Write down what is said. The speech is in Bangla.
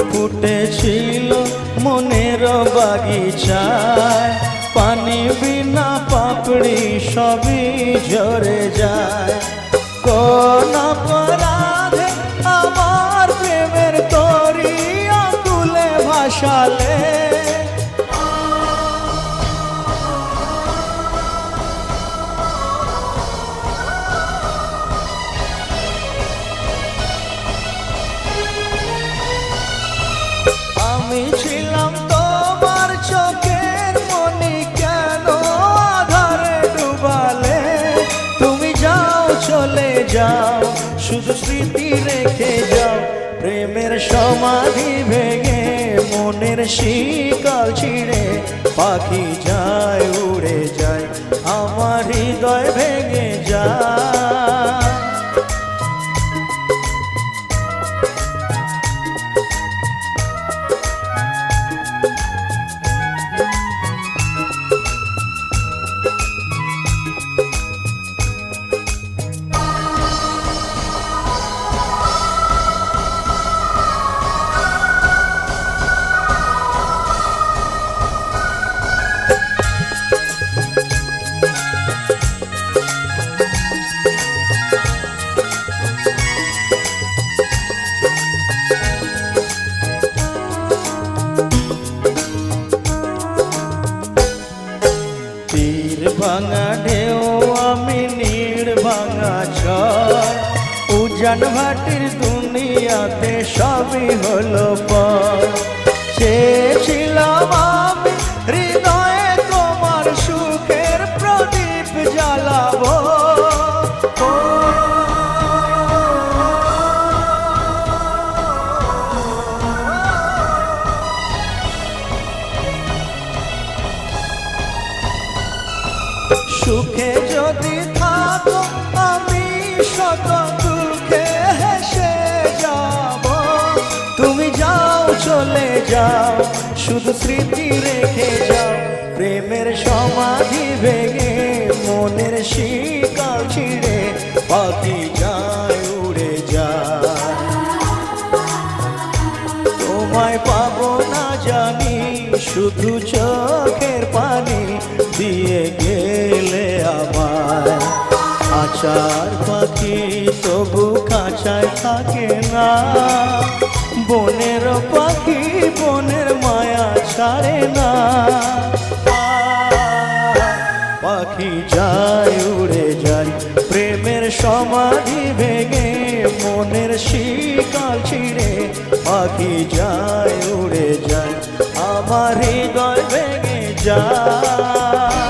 ফুটেছিল মনের বাগিচায়, পানি বিনা পাপড়ি সবই ঝরে যায়। কোন অপরাধে আমার প্রেমের তরি আকুলে ভাসালে, আমি ছিলাম তোমার চোখের মনি, কেন আধারে ডুবালে? তুমি যাও চলে যাও, শুধু স্মৃতি রেখে যাও। প্রেমের সমাধি ভেঙে মনের শিকল ছিঁড়ে পাখি যায় উড়ে যায়, আমার হৃদয় ভেঙে যায়। ভাঙা ঢেউ আমি নীড় ভাঙা ঝড়, উজান ভাটির দুনিয়াতে সবই হলো পর। চেয়েছিলাম আমি হৃদয়ে তোমার সুখের প্রদীপ জ্বালাবো, সুখে যদি থাকো আমি শত দুঃখে হেসে যাব। তুমি যাও চলে যাও, শুধু স্মৃতি রেখে যাও। প্রেমের সমাধি ভেঙে মনের শিকল ছিঁড়ে পাখি যায় উড়ে যায়। তোমায় পাবো না জানি, শুধু চোখের পানি দিয়ে গেলে আমায়। খাঁচার পাখি তবু খাঁচায় থাকে না, বনের পাখি বনের মায়া ছাড়ে না। পাখি যায় উড়ে যায়, প্রেমের সমাধি ভেঙে মনের শিকল ছিঁড়ে পাখি যায় উড়ে যায়, আমার হৃদয় ভেঙে যায়।